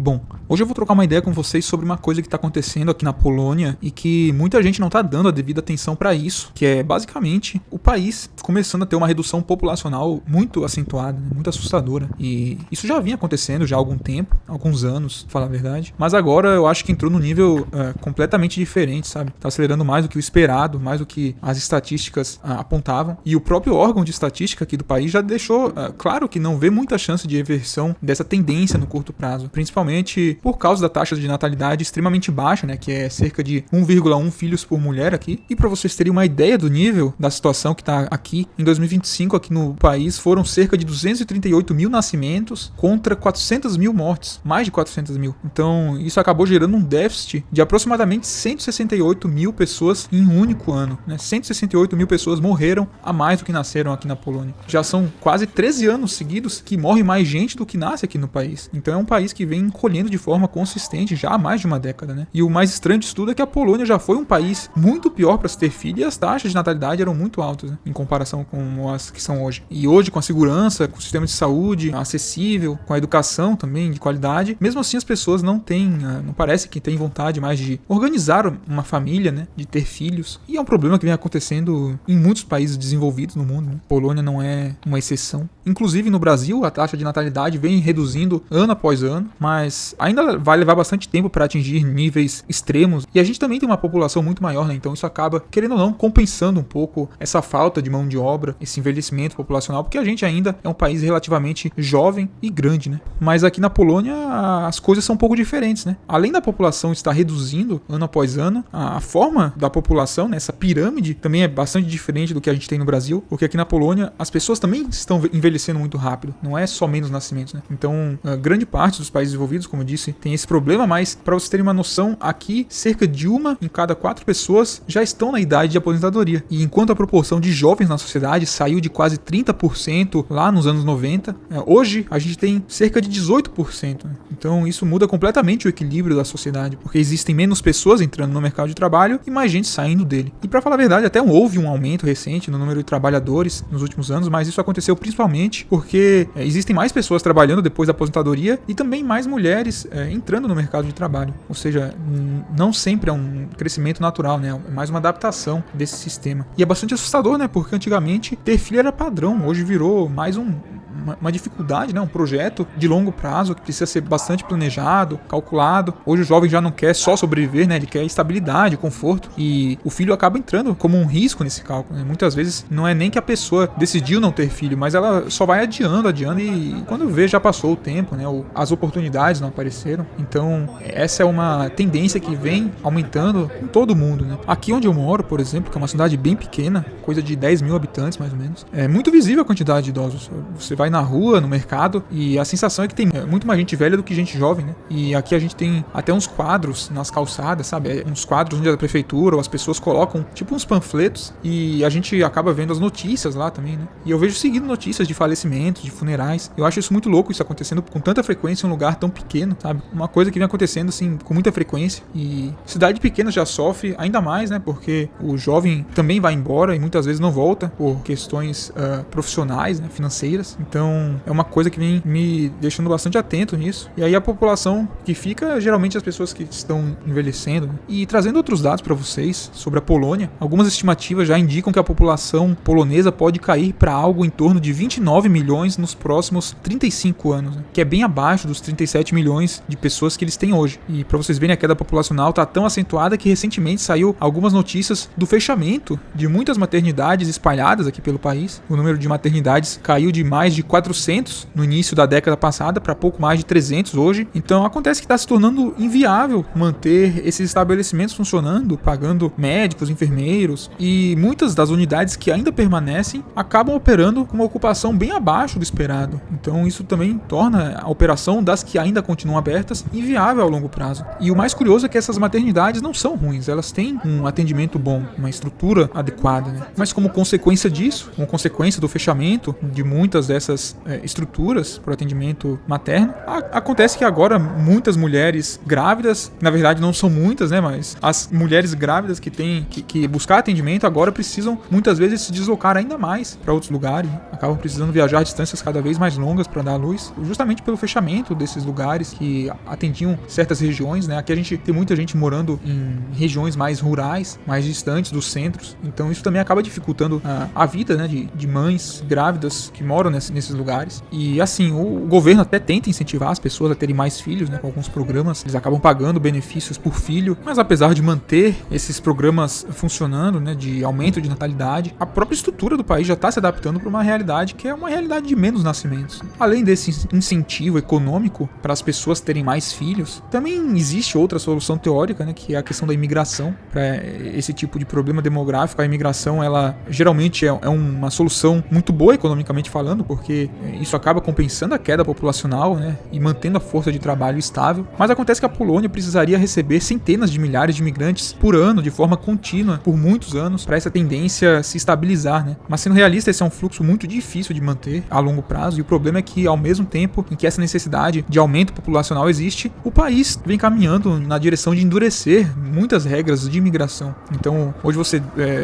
Bom, hoje eu vou trocar uma ideia com vocês sobre uma coisa que está acontecendo aqui na Polônia e que muita gente não está dando a devida atenção para isso, que é basicamente o país começando a ter uma redução populacional muito acentuada, muito assustadora. E isso já vinha acontecendo já há algum tempo, alguns anos, pra falar a verdade. Mas agora eu acho que entrou num nível completamente diferente, sabe? Tá acelerando mais do que o esperado, mais do que as estatísticas apontavam. E o próprio órgão de estatística aqui do país já deixou claro que não vê muita chance de reversão dessa tendência no curto prazo, principalmente por causa da taxa de natalidade extremamente baixa, né, que é cerca de 1,1 filhos por mulher aqui. E para vocês terem uma ideia do nível da situação que está aqui, em 2025 aqui no país foram cerca de 238 mil nascimentos contra 400 mil mortes, mais de 400 mil. Então isso acabou gerando um déficit de aproximadamente 168 mil pessoas em um único ano, né? 168 mil pessoas morreram a mais do que nasceram aqui na Polônia. Já são quase 13 anos seguidos que morre mais gente do que nasce aqui no país. Então é um país que vem encolhendo de forma consistente já há mais de uma década, né? E o mais estranho disso tudo é que a Polônia já foi um país muito pior para se ter filho e as taxas de natalidade eram muito altas, né, em comparação com as que são hoje. E hoje, com a segurança, com o sistema de saúde acessível, com a educação também de qualidade, mesmo assim as pessoas não parece que têm vontade mais de organizar uma família, né, de ter filhos. E é um problema que vem acontecendo em muitos países desenvolvidos no mundo, né? A Polônia não é uma exceção. Inclusive no Brasil, a taxa de natalidade vem reduzindo ano após ano, mas ainda vai levar bastante tempo para atingir níveis extremos. E a gente também tem uma população muito maior, né? Então isso acaba, querendo ou não, compensando um pouco essa falta de mão de obra, esse envelhecimento populacional, porque a gente ainda é um país relativamente jovem e grande, né? Mas aqui na Polônia as coisas são um pouco diferentes, né? Além da população estar reduzindo ano após ano, a forma da população, né, essa pirâmide, também é bastante diferente do que a gente tem no Brasil, porque aqui na Polônia as pessoas também estão envelhecendo muito rápido, não é só menos nascimentos, né? Então, grande parte dos países desenvolvidos, como eu disse, tem esse problema, mas para vocês terem uma noção, aqui cerca de 1 em cada 4 pessoas já estão na idade de aposentadoria. E enquanto a proporção de jovens na sociedade saiu de quase 30% lá nos anos 90, hoje a gente tem cerca de 18%, né? Então isso muda completamente o equilíbrio da sociedade, porque existem menos pessoas entrando no mercado de trabalho e mais gente saindo dele. E para falar a verdade, até houve um aumento recente no número de trabalhadores nos últimos anos, mas isso aconteceu principalmente porque existem mais pessoas trabalhando depois da aposentadoria e também mais mulheres entrando no mercado de trabalho. Ou seja, não sempre é um crescimento natural, né? É mais uma adaptação desse sistema. E é bastante assustador, né? Porque antigamente ter filho era padrão, hoje virou mais uma dificuldade, né? Um projeto de longo prazo que precisa ser bastante planejado, calculado. Hoje o jovem já não quer só sobreviver, né? Ele quer estabilidade, conforto, e o filho acaba entrando como um risco nesse cálculo, né? Muitas vezes não é nem que a pessoa decidiu não ter filho, mas ela só vai adiando e quando vê já passou o tempo, né? As oportunidades não apareceram. Então essa é uma tendência que vem aumentando em todo o mundo, né? Aqui onde eu moro, por exemplo, que é uma cidade bem pequena, coisa de 10 mil habitantes mais ou menos, é muito visível a quantidade de idosos. Você vai na rua, no mercado, e a sensação é que tem muito mais gente velha do que gente jovem, né? E aqui a gente tem até uns quadros nas calçadas, sabe? Uns quadros onde a prefeitura ou as pessoas colocam tipo uns panfletos e a gente acaba vendo as notícias lá também, né? E eu vejo seguindo notícias de falecimentos, de funerais. Eu acho isso muito louco, isso acontecendo com tanta frequência em um lugar tão pequeno, sabe? Uma coisa que vem acontecendo assim com muita frequência, e cidade pequena já sofre ainda mais, né? Porque o jovem também vai embora e muitas vezes não volta por questões profissionais, né? Financeiras. Então é uma coisa que vem me deixando bastante atento nisso. E aí a população que fica, geralmente as pessoas que estão envelhecendo, né? E trazendo outros dados para vocês sobre a Polônia, algumas estimativas já indicam que a população polonesa pode cair para algo em torno de 29 milhões nos próximos 35 anos, né? Que é bem abaixo dos 37 milhões de pessoas que eles têm hoje. E para vocês verem, a queda populacional está tão acentuada que recentemente saiu algumas notícias do fechamento de muitas maternidades espalhadas aqui pelo país. O número de maternidades caiu de mais de 400 no início da década passada para pouco mais de 300 hoje. Então acontece que está se tornando inviável manter esses estabelecimentos funcionando, pagando médicos, enfermeiros, e muitas das unidades que ainda permanecem acabam operando com uma ocupação bem abaixo do esperado. Então isso também torna a operação das que ainda continuam abertas inviável ao longo prazo. E o mais curioso é que essas maternidades não são ruins, elas têm um atendimento bom, uma estrutura adequada, né? Mas como consequência disso, como consequência do fechamento de muitas dessas essas estruturas para o atendimento materno. Acontece que agora muitas mulheres grávidas, na verdade não são muitas, né, mas as mulheres grávidas que têm que buscar atendimento agora precisam muitas vezes se deslocar ainda mais para outros lugares, acabam precisando viajar distâncias cada vez mais longas para dar à luz, justamente pelo fechamento desses lugares que atendiam certas regiões, né? Aqui a gente tem muita gente morando em regiões mais rurais, mais distantes dos centros, então isso também acaba dificultando a vida, né, de mães grávidas que moram nesses lugares. E assim, o governo até tenta incentivar as pessoas a terem mais filhos, né, com alguns programas, eles acabam pagando benefícios por filho, mas apesar de manter esses programas funcionando, né, de aumento de natalidade, a própria estrutura do país já está se adaptando para uma realidade que é uma realidade de menos nascimentos. Além desse incentivo econômico para as pessoas terem mais filhos, também existe outra solução teórica, né, que é a questão da imigração. Para esse tipo de problema demográfico, a imigração, ela geralmente é uma solução muito boa economicamente falando, porque isso acaba compensando a queda populacional, né, e mantendo a força de trabalho estável. Mas acontece que a Polônia precisaria receber centenas de milhares de imigrantes por ano, de forma contínua, por muitos anos, para essa tendência se estabilizar, né? Mas sendo realista, esse é um fluxo muito difícil de manter a longo prazo, e o problema é que, ao mesmo tempo em que essa necessidade de aumento populacional existe, o país vem caminhando na direção de endurecer muitas regras de imigração. Então, hoje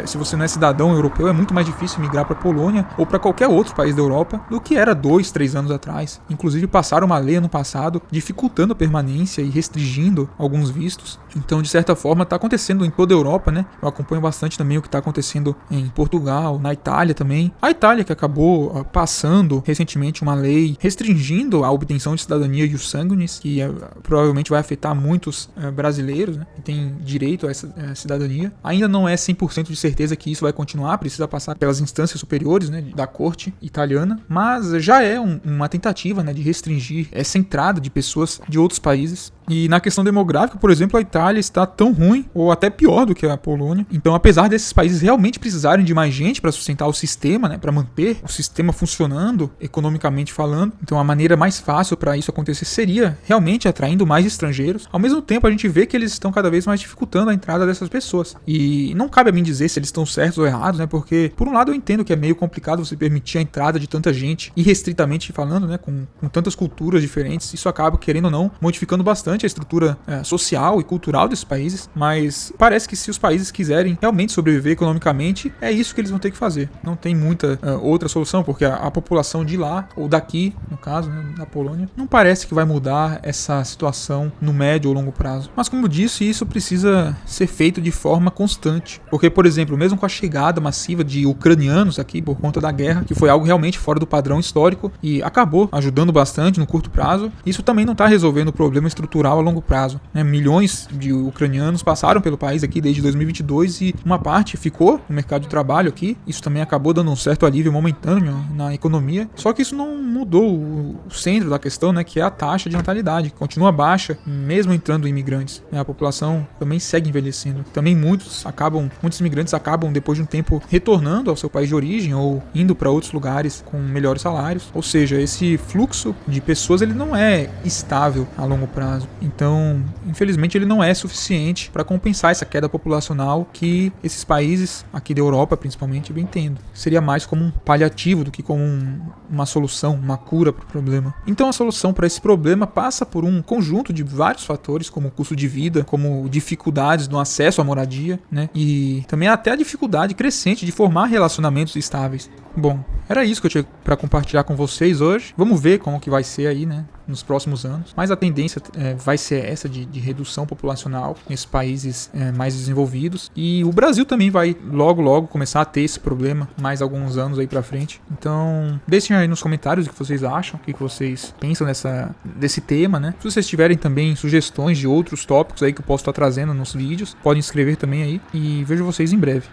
se você não é cidadão europeu, é muito mais difícil migrar para a Polônia ou para qualquer outro país da Europa do que era 2, 3 anos atrás. Inclusive, passaram uma lei ano passado dificultando a permanência e restringindo alguns vistos. Então, de certa forma, está acontecendo em toda a Europa, né? Eu acompanho bastante também o que está acontecendo em Portugal, na Itália também. A Itália, que acabou passando recentemente uma lei restringindo a obtenção de cidadania ius sanguinis, que provavelmente vai afetar muitos brasileiros, né, que têm direito a essa cidadania. Ainda não é 100% de certeza que isso vai continuar, precisa passar pelas instâncias superiores, né, da corte italiana, mas já é uma tentativa, né, de restringir essa entrada de pessoas de outros países. E na questão demográfica, por exemplo, a Itália está tão ruim, ou até pior do que a Polônia. Então, apesar desses países realmente precisarem de mais gente para sustentar o sistema, né, para manter o sistema funcionando, economicamente falando, então a maneira mais fácil para isso acontecer seria realmente atraindo mais estrangeiros. Ao mesmo tempo, a gente vê que eles estão cada vez mais dificultando a entrada dessas pessoas. E não cabe a mim dizer se eles estão certos ou errados, né, porque, por um lado, eu entendo que é meio complicado você permitir a entrada de tanta gente, irrestritamente falando, né, com tantas culturas diferentes. Isso acaba, querendo ou não, modificando bastante a estrutura social e cultural desses países, mas parece que se os países quiserem realmente sobreviver economicamente, é isso que eles vão ter que fazer. Não tem muita outra solução, porque a população de lá, ou daqui, no caso, né, da Polônia, não parece que vai mudar essa situação no médio ou longo prazo. Mas como eu disse, isso precisa ser feito de forma constante, porque, por exemplo, mesmo com a chegada massiva de ucranianos aqui por conta da guerra, que foi algo realmente fora do padrão histórico e acabou ajudando bastante no curto prazo, isso também não está resolvendo o problema estrutural a longo prazo, né? Milhões de ucranianos passaram pelo país aqui desde 2022 e uma parte ficou no mercado de trabalho aqui. Isso também acabou dando um certo alívio momentâneo na economia. Só que isso não mudou o centro da questão, né? Que é a taxa de natalidade, que continua baixa, mesmo entrando imigrantes, né? A população também segue envelhecendo. Também muitos imigrantes acabam, depois de um tempo, retornando ao seu país de origem ou indo para outros lugares com melhores salários. Ou seja, esse fluxo de pessoas ele não é estável a longo prazo. Então, infelizmente, ele não é suficiente para compensar essa queda populacional que esses países, aqui da Europa principalmente, vem tendo. Seria mais como um paliativo do que como uma solução, uma cura para o problema. Então, a solução para esse problema passa por um conjunto de vários fatores, como o custo de vida, como dificuldades no acesso à moradia, né? E também até a dificuldade crescente de formar relacionamentos estáveis. Bom, era isso que eu tinha para compartilhar com vocês hoje. Vamos ver como que vai ser aí, né, nos próximos anos. Mas a tendência vai ser essa de redução populacional nesses países mais desenvolvidos. E o Brasil também vai logo começar a ter esse problema mais alguns anos aí para frente. Então, deixem aí nos comentários o que vocês acham, o que vocês pensam desse tema, né? Se vocês tiverem também sugestões de outros tópicos aí que eu posso estar trazendo nos vídeos, podem escrever também aí. E vejo vocês em breve.